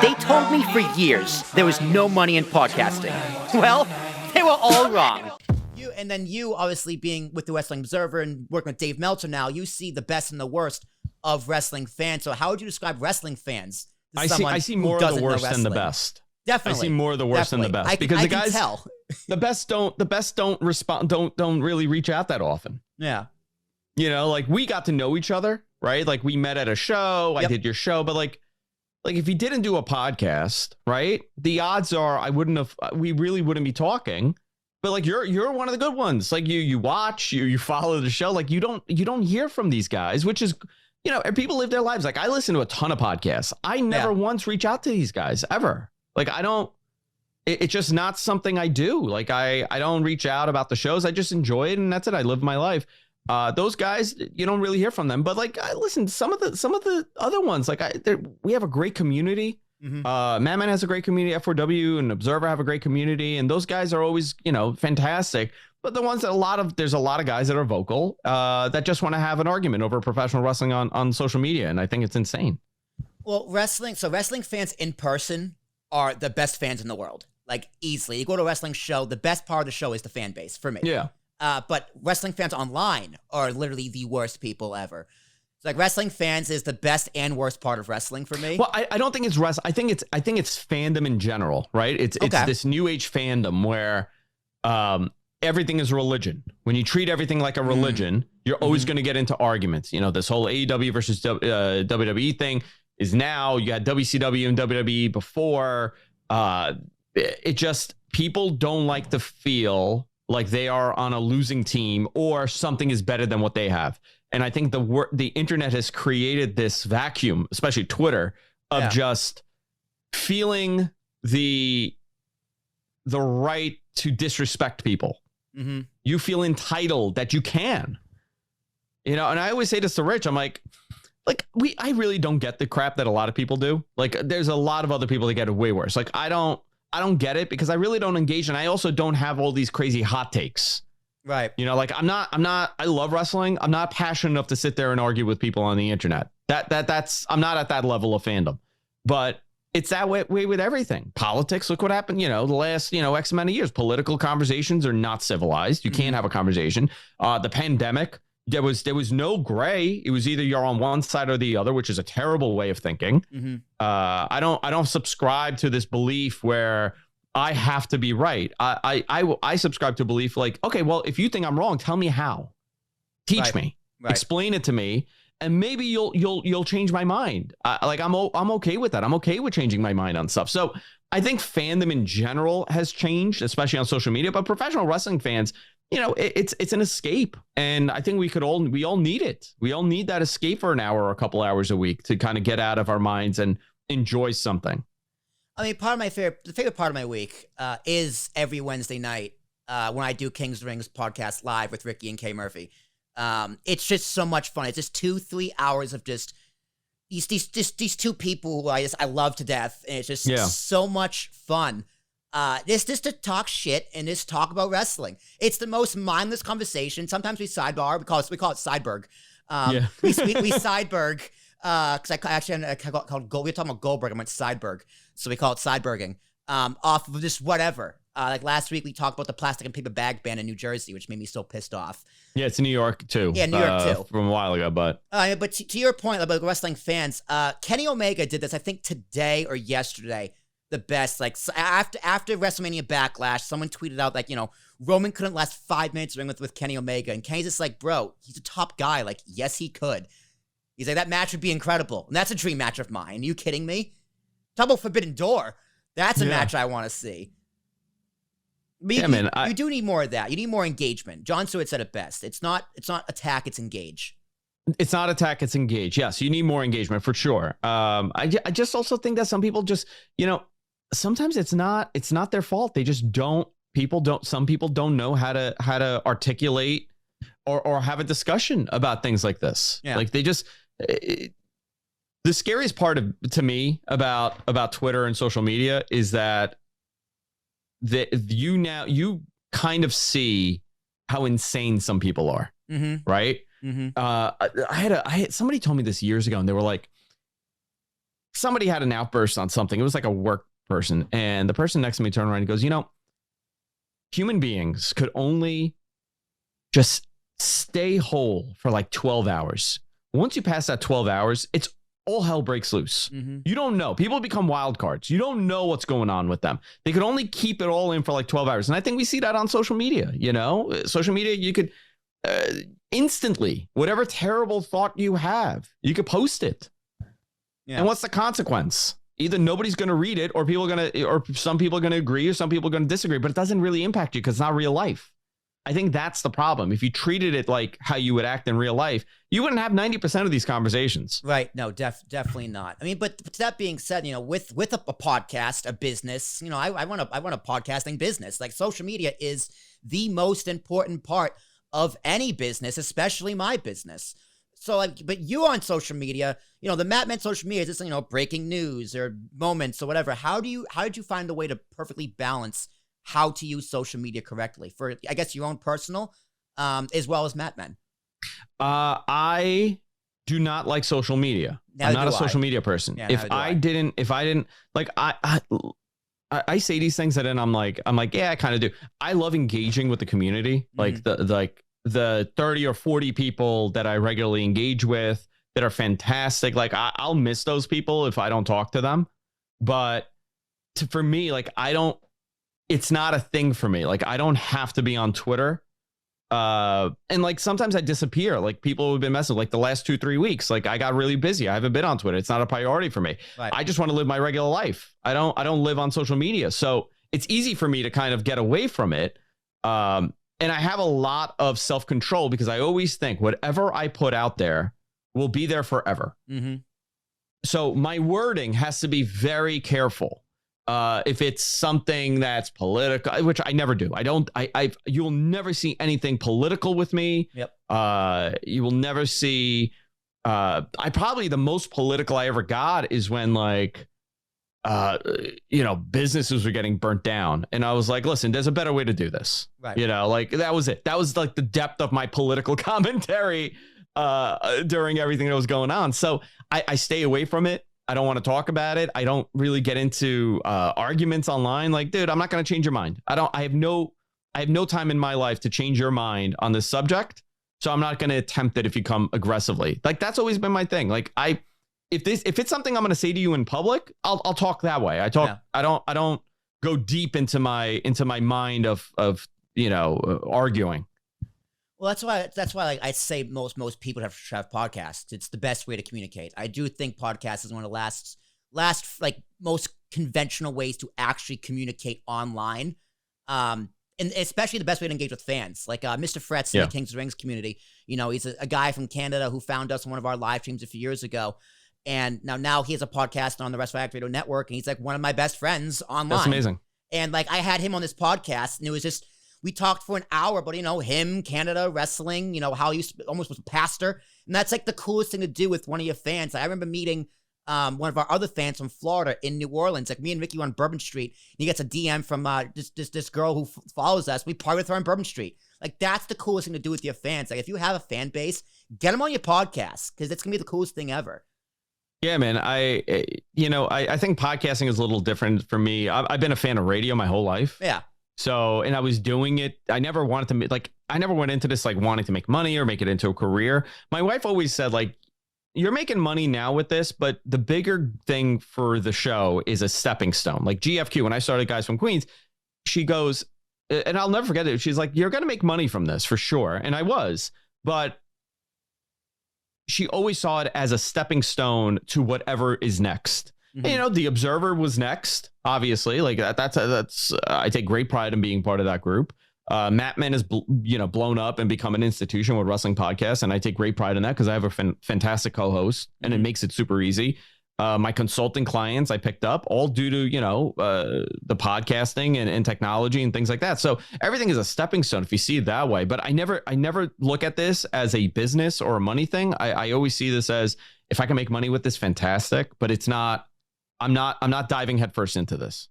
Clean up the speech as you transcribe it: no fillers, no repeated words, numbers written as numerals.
They told me for years there was no money in podcasting. Well, they were all wrong. And then you, obviously being with the Wrestling Observer and working with Dave Meltzer now, you see the best and the worst of wrestling fans. So how would you describe wrestling fans? I see more of the worst than the best. Definitely. I see more of the worst than the best. Because the guys, the best don't respond, don't really reach out that often. Yeah. You know, like we got to know each other, right? Like we met at a show, I did your show, but like if you didn't do a podcast, right? The odds are we really wouldn't be talking. But like you're one of the good ones. Like you watch, you follow the show. Like you don't hear from these guys, which is, you know, people live their lives. Like I listen to a ton of podcasts. I never once reach out to these guys ever. Like I don't. It's just not something I do. Like I don't reach out about the shows. I just enjoy it, and that's it. I live my life. Those guys, you don't really hear from them. But like I listen, some of the other ones. Like we have a great community. Madman has a great community. F4W and Observer have a great community, and those guys are always, you know, fantastic. But the ones that there's a lot of guys that are vocal that just want to have an argument over professional wrestling on social media, and I think it's insane. Well, wrestling fans in person are the best fans in the world, like easily. You go to a wrestling show, the best part of the show is the fan base for me. Yeah. But wrestling fans online are literally the worst people ever. Like wrestling fans is the best and worst part of wrestling for me. Well, I don't think it's wrestling. I think it's fandom in general, right? It's this new age fandom where everything is religion. When you treat everything like a religion, you're always going to get into arguments. You know, this whole AEW versus WWE thing is now. You had WCW and WWE before. It just, people don't like to feel like they are on a losing team or something is better than what they have. And I think the internet has created this vacuum, especially Twitter, of just feeling the right to disrespect people. You feel entitled that you can, you know. And I always say this to Rich, I'm like I really don't get the crap that a lot of people do. Like there's a lot of other people that get it way worse. Like I don't get it because I really don't engage, and I also don't have all these crazy hot takes. Right. You know, like I love wrestling. I'm not passionate enough to sit there and argue with people on the internet. I'm not at that level of fandom, but it's that way with everything. Politics, look what happened, you know, the last, you know, X amount of years. Political conversations are not civilized. You can't have a conversation. The pandemic, there was no gray. It was either you're on one side or the other, which is a terrible way of thinking. I don't subscribe to this belief where I have to be right. I subscribe to belief like, okay, well, if you think I'm wrong, tell me how. Teach me. Explain it to me, and maybe you'll change my mind. I'm okay with that. I'm okay with changing my mind on stuff. So I think fandom in general has changed, especially on social media. But professional wrestling fans, you know, it's an escape, and I think we all need it. We all need that escape for an hour or a couple hours a week to kind of get out of our minds and enjoy something. I mean, the favorite part of my week is every Wednesday night when I do King's Rings podcast live with Ricky and Kay Murphy. It's just so much fun. It's just 2-3 hours of just these two people who I love to death, and it's just so much fun. This just to talk shit and just talk about wrestling. It's the most mindless conversation. Sometimes we sidebar. We call it Sideberg. We Sideberg. Because I called we were talking about Goldberg. I went Sideberg, so we call it Sideberging. Off of just whatever. Like last week, we talked about the plastic and paper bag ban in New Jersey, which made me so pissed off. Yeah, it's in New York too. Yeah, New York too. From a while ago, but to your point about wrestling fans, Kenny Omega did this, I think today or yesterday. The best, like after WrestleMania Backlash, someone tweeted out like, you know, Roman couldn't last 5 minutes ring with Kenny Omega, and Kenny's just like, bro, he's a top guy. Like, yes, he could. He's like, that match would be incredible. And that's a dream match of mine. Are you kidding me? Talk about Forbidden Door. That's a match I want to see. But you do need more of that. You need more engagement. John Stewart said it best. It's not attack, it's engage. It's not attack, it's engage. Yes, you need more engagement for sure. I just also think that some people just, you know, sometimes it's not their fault. They just don't. Some people don't know how to articulate or have a discussion about things like this. Yeah. Like they just. The scariest part to me about Twitter and social media is that you kind of see how insane some people are, right? I had somebody told me this years ago, and they were like, somebody had an outburst on something. It was like a work person. And the person next to me turned around and goes, human beings could only just stay whole for like 12 hours. Once you pass that 12 hours, it's all hell breaks loose. Mm-hmm. You don't know. People become wild cards. You don't know what's going on with them. They could only keep it all in for like 12 hours. And I think we see that on social media. Social media, you could instantly, whatever terrible thought you have, you could post it. Yeah. And what's the consequence? Either nobody's going to read it, or some people are going to agree, or some people are going to disagree, but it doesn't really impact you because it's not real life. I think that's the problem. If you treated it like how you would act in real life, you wouldn't have 90% of these conversations. Right. No, definitely not. I mean, but that being said, with a podcast, a business, I run a podcasting business. Like, social media is the most important part of any business, especially my business. So, but you on social media, the Matt Men social media is just, breaking news or moments or whatever. How did you find a way to perfectly balance how to use social media correctly for, I guess, your own personal, as well as Matt Men? I do not like social media. I'm not a social media person. Yeah, if I didn't like, I say these things and then I'm like, yeah, I kind of do. I love engaging with the community. Mm-hmm. Like the 30 or 40 people that I regularly engage with that are fantastic. Like, I'll miss those people if I don't talk to them. But for me, like, it's not a thing for me. Like, I don't have to be on Twitter. And like, sometimes I disappear. Like, people have been messing, like the last 2-3 weeks, like I got really busy. I haven't been on Twitter. It's not a priority for me. Right. I just want to live my regular life. I don't live on social media. So it's easy for me to kind of get away from it. And I have a lot of self-control because I always think whatever I put out there will be there forever. Mm-hmm. So my wording has to be very careful. If it's something that's political, which I never do. You'll never see anything political with me. Yep. You will never see, probably the most political I ever got is when businesses were getting burnt down. And I was like, listen, there's a better way to do this. Right. That was it. That was like the depth of my political commentary during everything that was going on. So I stay away from it. I don't want to talk about it. I don't really get into arguments online. Like, dude, I'm not going to change your mind. I have no time in my life to change your mind on this subject. So I'm not going to attempt it if you come aggressively. Like, that's always been my thing. Like, if it's something I'm going to say to you in public, I'll talk that way. Yeah. I don't go deep into my mind of arguing. Well, that's why like, I say most people have podcasts. It's the best way to communicate. I do think podcasts is one of the last like most conventional ways to actually communicate online. And especially the best way to engage with fans, like Mr. Fretz in the Kings of Rings community. He's a guy from Canada who found us on one of our live streams a few years ago. And now he has a podcast on the Wrestling Radio Network, and he's like one of my best friends online. That's amazing. And like, I had him on this podcast, and it was just, we talked for an hour, but him, Canada, wrestling, how he almost was a pastor. And that's like the coolest thing to do with one of your fans. Like, I remember meeting one of our other fans from Florida in New Orleans. Like, me and Ricky were on Bourbon Street, and he gets a DM from this girl who follows us. We partied with her on Bourbon Street. Like, that's the coolest thing to do with your fans. Like, if you have a fan base, get them on your podcast, because it's going to be the coolest thing ever. Yeah, man. I think podcasting is a little different for me. I've been a fan of radio my whole life. Yeah. So, and I was doing it. I never wanted to I never went into this like wanting to make money or make it into a career. My wife always said, like, you're making money now with this, but the bigger thing for the show is a stepping stone. Like GFQ, when I started Guys from Queens, she goes, and I'll never forget it. She's like, you're going to make money from this for sure. And I was, but she always saw it as a stepping stone to whatever is next. Mm-hmm. The Observer was next, obviously. Like that's I take great pride in being part of that group. Matt Men has blown up and become an institution with wrestling podcasts, and I take great pride in that because I have a fantastic co-host, and it makes it super easy. My consulting clients I picked up all due to the podcasting and technology and things like that. So everything is a stepping stone if you see it that way. But I never look at this as a business or a money thing. I always see this as, if I can make money with this, fantastic. But it's not. I'm not diving headfirst into this.